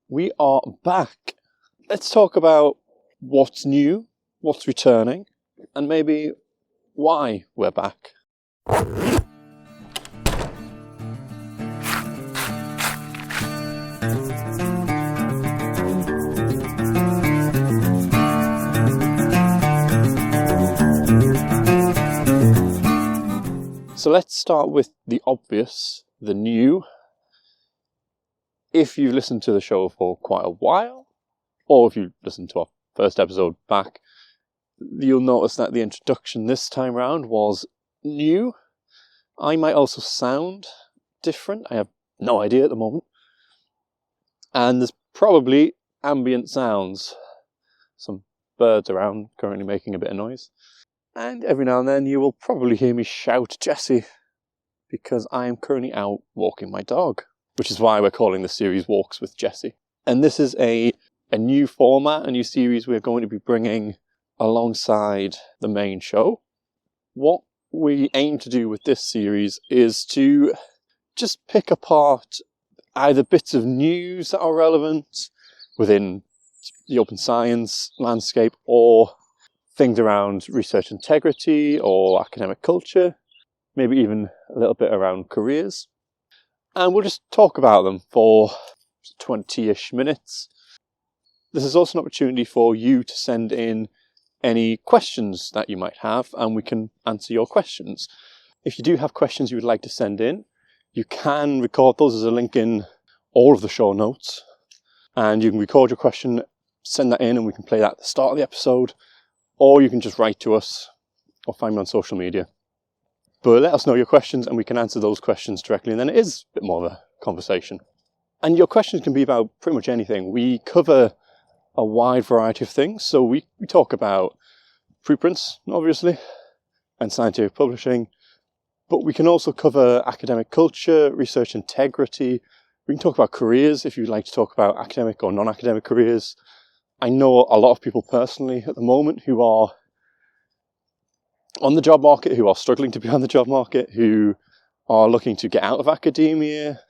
we are back. Let's talk about what's new, what's returning, and maybe why we're back. So let's start with the obvious, the new. If you've listened to the show for quite a while, or if you listened to our first episode back, you'll notice that the introduction this time round was new. I might also sound different. I have no idea at the moment. And there's probably ambient sounds. Some birds around currently making a bit of noise. And every now and then you will probably hear me shout Jessie, because I am currently out walking my dog, which is why we're calling the series Walks with Jessie. And this is a new format, a new series we're going to be bringing alongside the main show. What we aim to do with this series is to just pick apart either bits of news that are relevant within the open science landscape, or things around research integrity or academic culture, maybe even a little bit around careers. And we'll just talk about them for 20-ish minutes. This is also an opportunity for you to send in any questions that you might have, and we can answer your questions. If you do have questions you would like to send in, you can record those as a link in all of the show notes, and you can record your question, send that in, and we can play that at the start of the episode. Or you can just write to us or find me on social media. But let us know your questions and we can answer those questions directly, and then it is a bit more of a conversation. And your questions can be about pretty much anything. We cover a wide variety of things. So we talk about preprints, obviously, and scientific publishing. But we can also cover academic culture, research integrity. We can talk about careers if you'd like to talk about academic or non-academic careers. I know a lot of people personally at the moment who are on the job market, who are struggling to be on the job market, who are looking to get out of academia.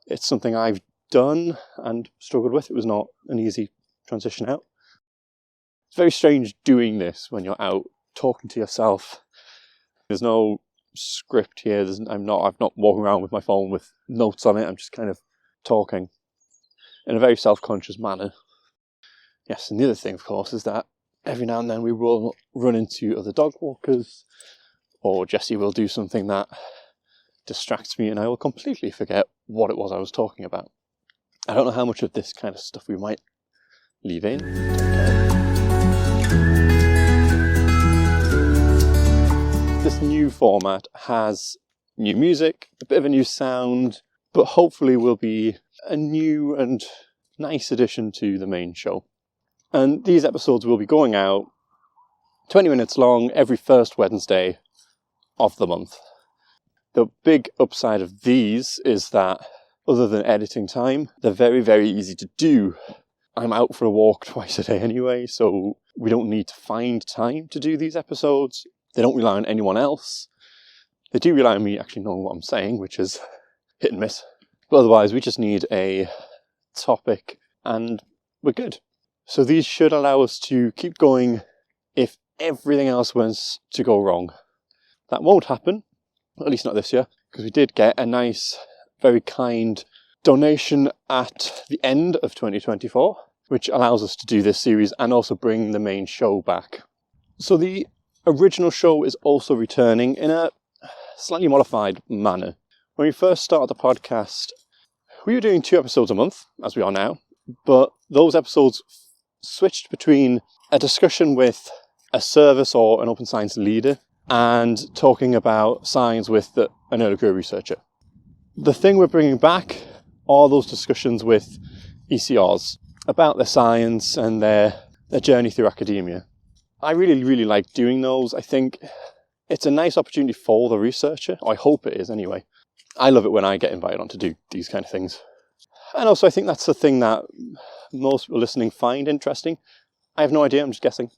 It's something I've done and struggled with. It was not an easy transition out. It's very strange doing this when you're out talking to yourself. There's no script here. I'm not walking around with my phone with notes on it. I'm just kind of talking in a very self-conscious manner. Yes, and the other thing, of course, is that every now and then we will run into other dog walkers, or Jessie will do something that distracts me and I will completely forget what it was I was talking about. I don't know how much of this kind of stuff we might leave in. This new format has new music, a bit of a new sound, but hopefully will be a new and nice addition to the main show. And these episodes will be going out 20 minutes long every first Wednesday of the month. The big upside of these is that, other than editing time, they're very, very easy to do. I'm out for a walk twice a day anyway, so we don't need to find time to do these episodes. They don't rely on anyone else. They do rely on me actually knowing what I'm saying, which is hit and miss. But otherwise, we just need a topic and we're good. So these should allow us to keep going if everything else was to go wrong. That won't happen, at least not this year, because we did get a nice, very kind donation at the end of 2024, which allows us to do this series and also bring the main show back. So the original show is also returning in a slightly modified manner. When we first started the podcast, we were doing 2 episodes a month, as we are now, but those episodes switched between a discussion with a service or an open science leader and talking about science with an early career researcher. The thing we're bringing back are those discussions with ECRs about their science and their journey through academia. I really, really like doing those. I think it's a nice opportunity for the researcher. I hope it is anyway. I love it when I get invited on to do these kind of things. And also I think that's the thing that most people listening find interesting. I have no idea, I'm just guessing.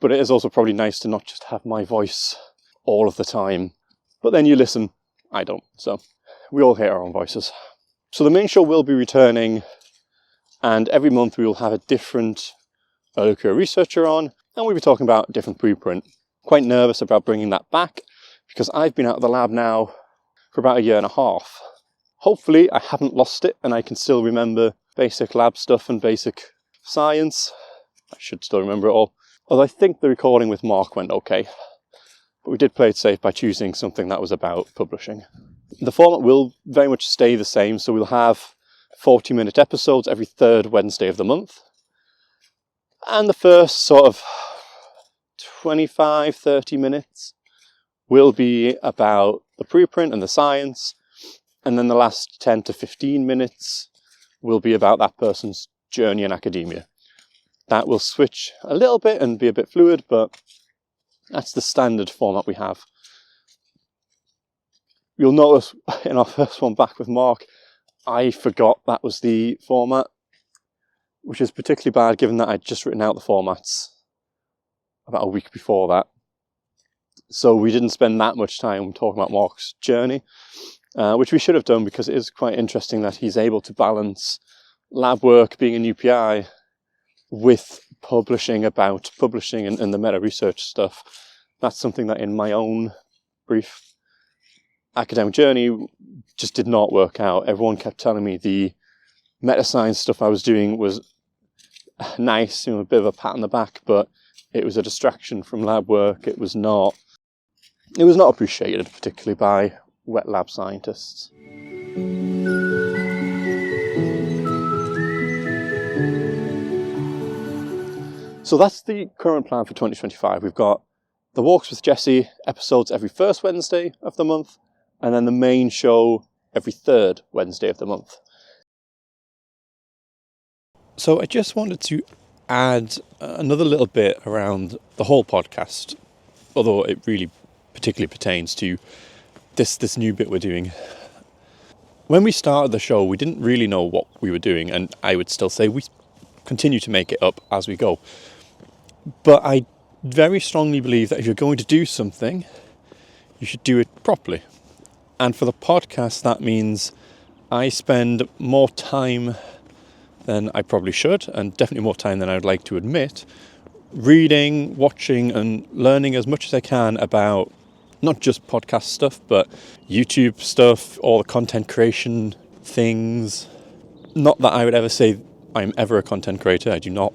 But it is also probably nice to not just have my voice all of the time. But then you listen, I don't. So we all hear our own voices. So the main show will be returning And every month we will have a different early career researcher on, and we'll be talking about a different preprint. Quite nervous about bringing that back because I've been out of the lab now for about 1.5 years. Hopefully I haven't lost it and I can still remember basic lab stuff and basic science. I should still remember it all. Although I think the recording with Mark went okay. But we did play it safe by choosing something that was about publishing. The format will very much stay the same, so we'll have 40-minute episodes every third Wednesday of the month. And the first sort of 25-30 minutes will be about the preprint and the science, and then the last 10 to 15 minutes will be about that person's journey in academia. That will switch a little bit and be a bit fluid, but that's the standard format we have. You'll notice in our first one back with Mark, I forgot that was the format, which is particularly bad given that I'd just written out the formats about a week before that. So we didn't spend that much time talking about Mark's journey, which we should have done because it is quite interesting that he's able to balance lab work, being a new PI, with publishing and the meta research stuff. That's something that in my own brief academic journey just did not work out. Everyone kept telling me the meta science stuff I was doing was nice, a bit of a pat on the back, but it was a distraction from lab work. It was not appreciated, particularly by wet lab scientists. So that's the current plan for 2025. We've got the Walks with Jesse episodes every first Wednesday of the month, and then the main show every third Wednesday of the month. So I just wanted to add another little bit around the whole podcast, although it really particularly pertains to this new bit we're doing. When we started the show, we didn't really know what we were doing, and I would still say we continue to make it up as we go. But I very strongly believe that if you're going to do something, you should do it properly. And for the podcast, that means I spend more time than I probably should, and definitely more time than I would like to admit, reading, watching, and learning as much as I can about not just podcast stuff, but YouTube stuff, all the content creation things. Not that I would ever say I'm ever a content creator, I do not.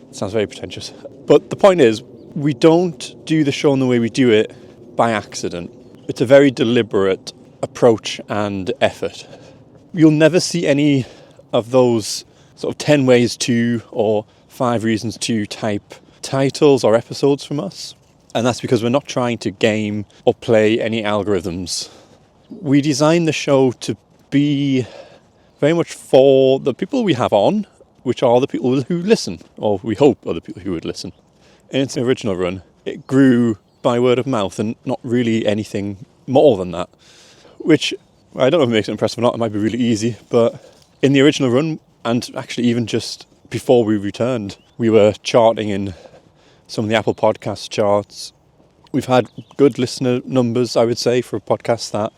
It sounds very pretentious. But the point is, we don't do the show in the way we do it by accident. It's a very deliberate approach and effort. You'll never see any of those sort of 10 ways to or 5 reasons to type titles or episodes from us. And that's because we're not trying to game or play any algorithms. We designed the show to be very much for the people we have on, which are the people who listen, or we hope are the people who would listen. In its original run, it grew by word of mouth and not really anything more than that, which I don't know if it makes it impressive or not. It might be really easy, but in the original run, and actually even just before we returned, we were charting in some of the Apple Podcast charts. We've had good listener numbers, I would say, for a podcast that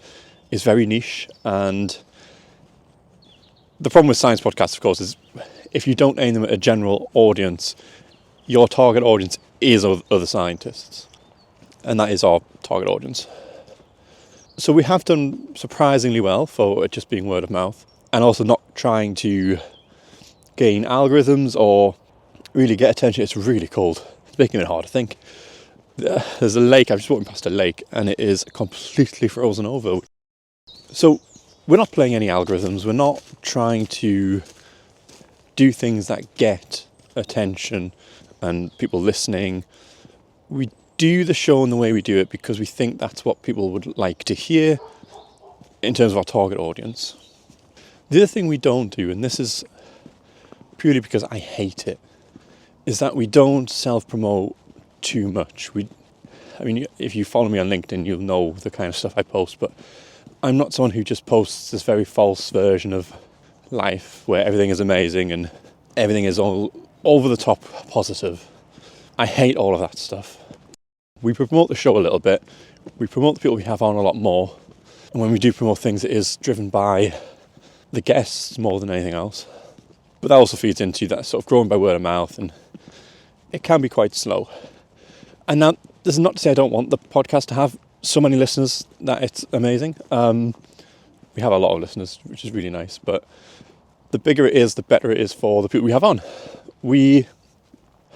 is very niche. And the problem with science podcasts, of course, is if you don't aim them at a general audience, your target audience is other scientists. And that is our target audience. So we have done surprisingly well for it just being word of mouth, and also not trying to gain algorithms or really get attention. It's really cold. It's making it hard to think. There's a lake. I'm just walking past a lake, and it is completely frozen over. So we're not playing any algorithms. We're not trying to do things that get attention and people listening. We do the show in the way we do it because we think that's what people would like to hear in terms of our target audience. The other thing we don't do, and this is purely because I hate it, is that we don't self-promote too much. If you follow me on LinkedIn, you'll know the kind of stuff I post, but I'm not someone who just posts this very false version of life where everything is amazing and everything is all over the top positive. I hate all of that stuff. We promote the show a little bit. We promote the people we have on a lot more. And when we do promote things, it is driven by the guests more than anything else. But that also feeds into that sort of growing by word of mouth, and it can be quite slow. And now, this is not to say I don't want the podcast to have so many listeners that it's amazing. We have a lot of listeners, which is really nice, but the bigger it is, the better it is for the people we have on. We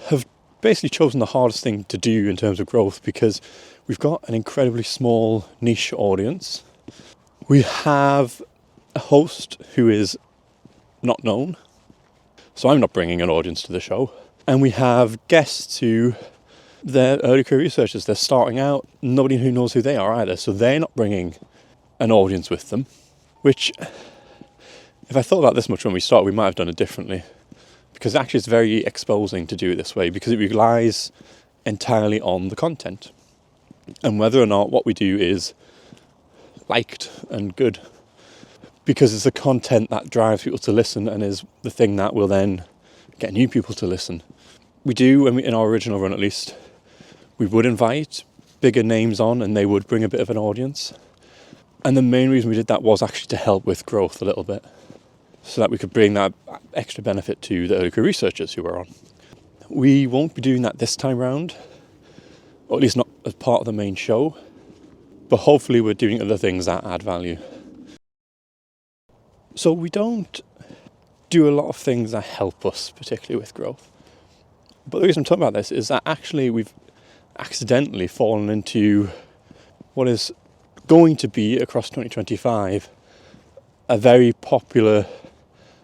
have basically chosen the hardest thing to do in terms of growth because we've got an incredibly small niche audience. We have a host who is not known, so I'm not bringing an audience to the show. And we have guests who, they're early career researchers, they're starting out, nobody who knows who they are either, so they're not bringing an audience with them, which, if I thought about this much when we started, we might have done it differently, because actually it's very exposing to do it this way, because it relies entirely on the content, and whether or not what we do is liked and good, because it's the content that drives people to listen and is the thing that will then get new people to listen. We do, in our original run at least, we would invite bigger names on and they would bring a bit of an audience. And the main reason we did that was actually to help with growth a little bit, so that we could bring that extra benefit to the early career researchers who are on. We won't be doing that this time round, or at least not as part of the main show, but hopefully we're doing other things that add value. So we don't do a lot of things that help us, particularly with growth. But the reason I'm talking about this is that actually we've accidentally fallen into what is going to be, across 2025, a very popular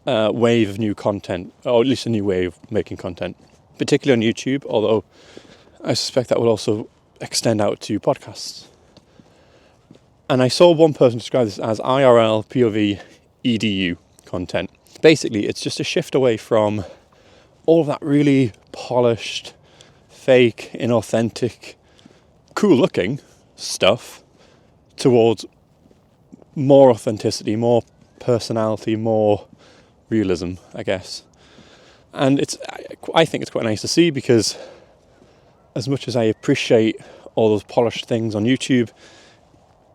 wave of new content, or at least a new way of making content, particularly on YouTube, although I suspect that will also extend out to podcasts. And I saw one person describe this as IRL, POV, EDU content. Basically, it's just a shift away from all of that really polished, fake, inauthentic, cool-looking stuff towards more authenticity, more personality, more realism, I guess. And I think it's quite nice to see, because as much as I appreciate all those polished things on YouTube,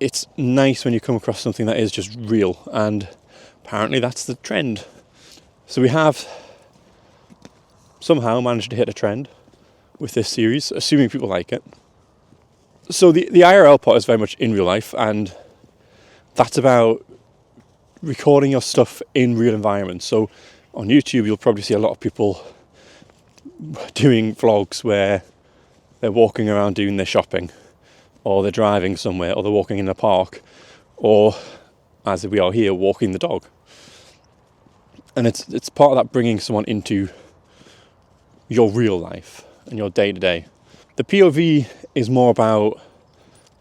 it's nice when you come across something that is just real, and apparently that's the trend. So we have somehow managed to hit a trend with this series, assuming people like it. So the IRL part is very much in real life, and that's about recording your stuff in real environments. So on YouTube, you'll probably see a lot of people doing vlogs where they're walking around doing their shopping, or they're driving somewhere, or they're walking in a park, or, as we are here, walking the dog. And it's part of that bringing someone into your real life and your day-to-day. The POV is more about,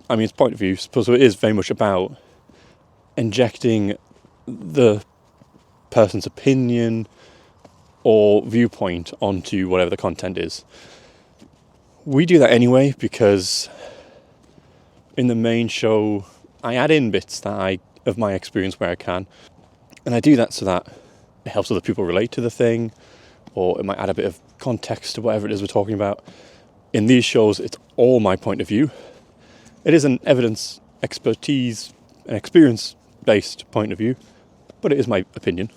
it's point of view, so it is very much about injecting the person's opinion or viewpoint onto whatever the content is. We do that anyway, because in the main show, I add in bits of my experience where I can. And I do that so that it helps other people relate to the thing, or it might add a bit of context to whatever it is we're talking about. In these shows, it's all my point of view. It is an evidence, expertise, and experience-based point of view, but it is my opinion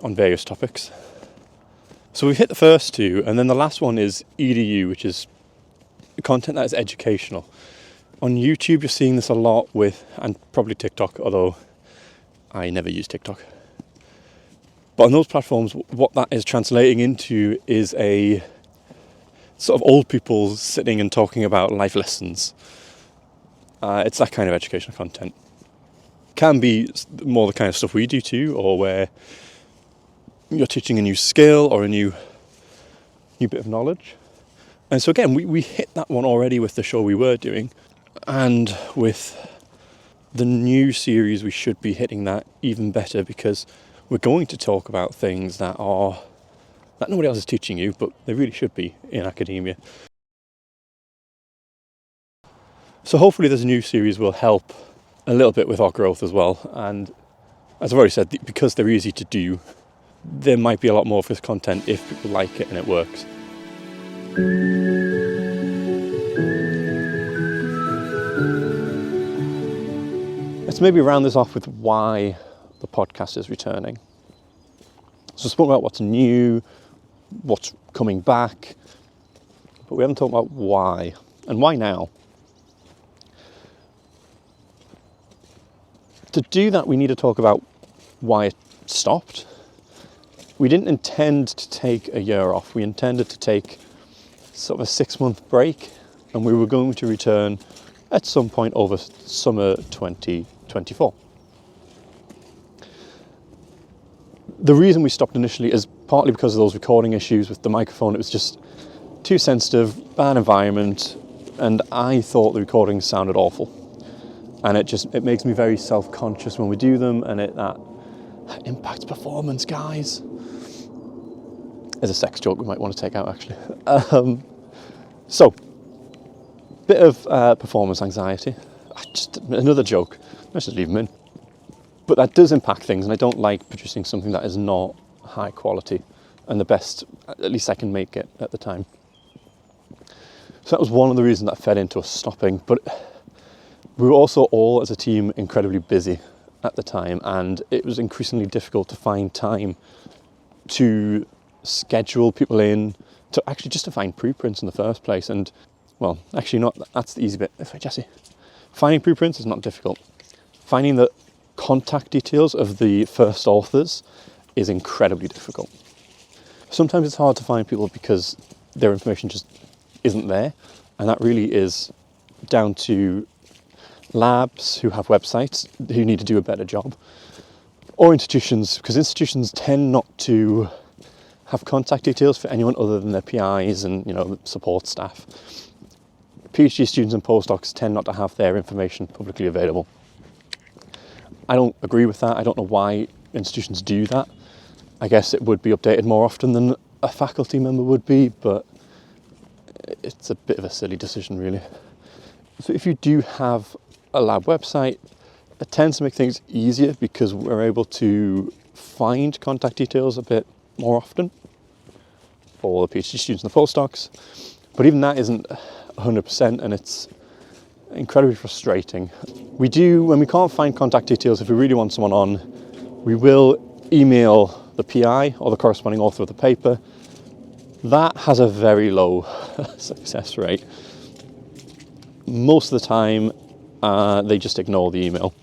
on various topics. So we've hit the first two, and then the last one is EDU, which is content that is educational. On YouTube, you're seeing this a lot with, and probably TikTok, although I never use TikTok. But on those platforms, what that is translating into is a sort of old people sitting and talking about life lessons. It's that kind of educational content. Can be more the kind of stuff we do too, or where you're teaching a new skill or a new bit of knowledge. And so again, we hit that one already with the show we were doing. And with the new series, we should be hitting that even better, because we're going to talk about things that nobody else is teaching you, but they really should be in academia. So hopefully this new series will help a little bit with our growth as well. And as I've already said, because they're easy to do, there might be a lot more of this content if people like it and it works. Let's maybe round this off with why the podcast is returning. So we spoke about what's new, what's coming back, but we haven't talked about why. And why now? To do that, we need to talk about why it stopped. We didn't intend to take a year off. We intended to take sort of a 6-month break, and we were going to return at some point over summer 2024. The reason we stopped initially is partly because of those recording issues with the microphone. It was just too sensitive, bad environment, and I thought the recordings sounded awful. And it makes me very self-conscious when we do them, and that impacts performance, guys. There's a sex joke we might want to take out, actually. So, bit of performance anxiety. Just another joke. Let's just leave them in. But that does impact things, and I don't like producing something that is not high quality and the best, at least I can make it at the time. So that was one of the reasons that fed into us stopping. But we were also all, as a team, incredibly busy at the time, and it was increasingly difficult to find time to schedule people in, to actually just to find preprints in the first place. And, well, actually not, that's the easy bit. Sorry, Jesse. Finding preprints is not difficult. Finding the contact details of the first authors is incredibly difficult. Sometimes it's hard to find people because their information just isn't there, and that really is down to labs who have websites who need to do a better job, or institutions, because institutions tend not to have contact details for anyone other than their PIs and support staff. PhD students and postdocs tend not to have their information publicly available. I don't agree with that. I don't know why institutions do that. I guess it would be updated more often than a faculty member would be, but it's a bit of a silly decision, really. So if you do have a lab website, it tends to make things easier because we're able to find contact details a bit more often for the PhD students and the postdocs. But even that isn't 100%, and it's incredibly frustrating. When we can't find contact details, if we really want someone on, we will email the PI or the corresponding author of the paper. That has a very low success rate. Most of the time, they just ignore the email,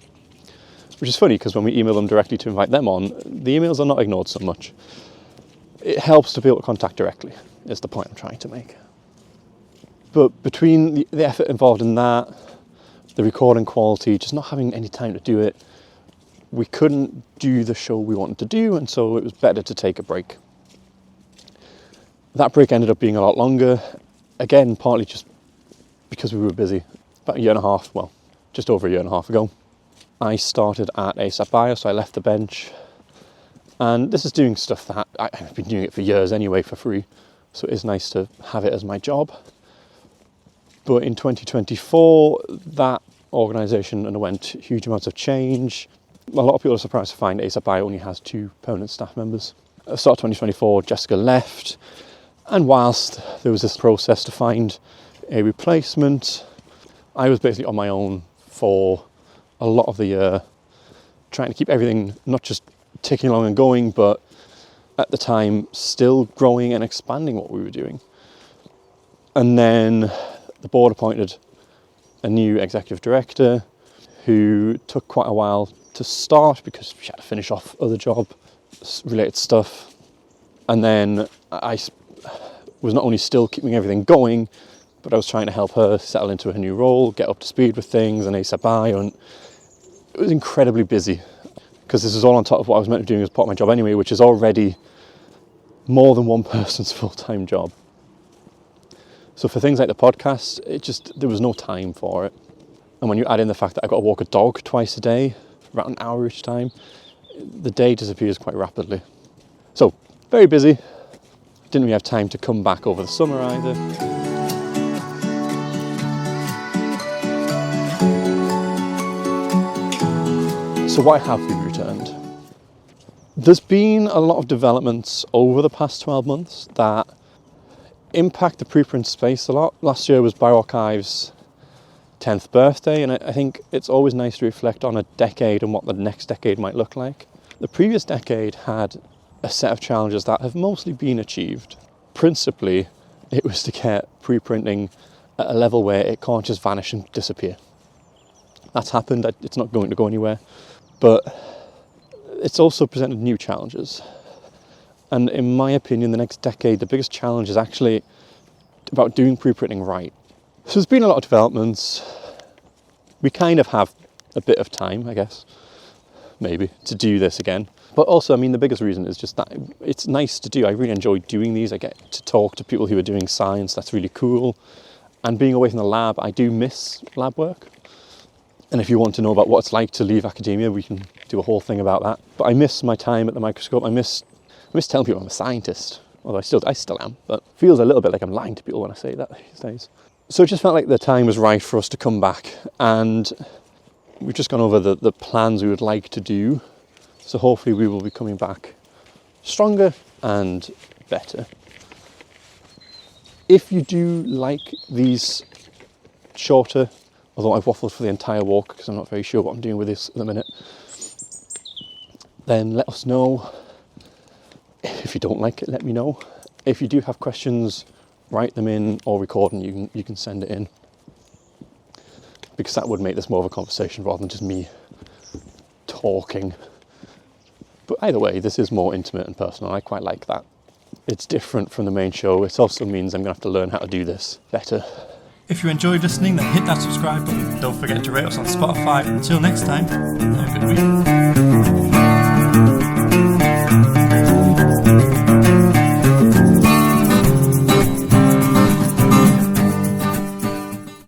which is funny because when we email them directly to invite them on, the emails are not ignored so much. It helps to be able to contact directly, is the point I'm trying to make. But between the effort involved in that, the recording quality, just not having any time to do it, we couldn't do the show we wanted to do, and so it was better to take a break. That break ended up being a lot longer, again, partly just because we were busy. About a year and a half, well, just over a year and a half ago, I started at ASAP Bio, so I left the bench. And this is doing stuff that I've been doing it for years anyway for free, so it is nice to have it as my job. But in 2024, that organisation underwent huge amounts of change. A lot of people are surprised to find ASAP Bio only has 2 permanent staff members. At the start of 2024, Jessica left, and whilst there was this process to find a replacement, I was basically on my own for a lot of the year, trying to keep everything not just ticking along and going, but at the time still growing and expanding what we were doing. And then the board appointed a new executive director who took quite a while to start because she had to finish off other job-related stuff. And then I was not only still keeping everything going, but I was trying to help her settle into her new role, get up to speed with things and ASAP Bio, and it was incredibly busy because this is all on top of what I was meant to be doing as part of my job anyway, which is already more than one person's full-time job. So for things like the podcast, there was no time for it. And when you add in the fact that I've got to walk a dog twice a day, for about an hour each time, the day disappears quite rapidly. So, very busy. Didn't really have time to come back over the summer either. So why have we returned? There's been a lot of developments over the past 12 months that impact the preprint space a lot. Last year was bioRxive's 10th birthday, and I think it's always nice to reflect on a decade and what the next decade might look like. The previous decade had a set of challenges that have mostly been achieved. Principally, it was to get pre-printing at a level where it can't just vanish and disappear. That's happened, it's not going to go anywhere, but it's also presented new challenges. And in my opinion, the next decade, the biggest challenge is actually about doing pre-printing right. So there's been a lot of developments. We kind of have a bit of time, I guess, maybe, to do this again. But also, I mean, the biggest reason is just that it's nice to do. I really enjoy doing these. I get to talk to people who are doing science. That's really cool. And being away from the lab, I do miss lab work. And if you want to know about what it's like to leave academia, we can do a whole thing about that. But I miss my time at the microscope. I miss telling people I'm a scientist, although I still am, but it feels a little bit like I'm lying to people when I say that these days. So it just felt like the time was right for us to come back, and we've just gone over the plans we would like to do. So hopefully we will be coming back stronger and better. If you do like these shorter, although I've waffled for the entire walk because I'm not very sure what I'm doing with this at the minute, then let us know. If you don't like it, let me know. If you do have questions, write them in or record and you can send it in. Because that would make this more of a conversation rather than just me talking. But either way, this is more intimate and personal. I quite like that. It's different from the main show. It also means I'm going to have to learn how to do this better. If you enjoyed listening, then hit that subscribe button. Don't forget to rate us on Spotify. Until next time, have a good week.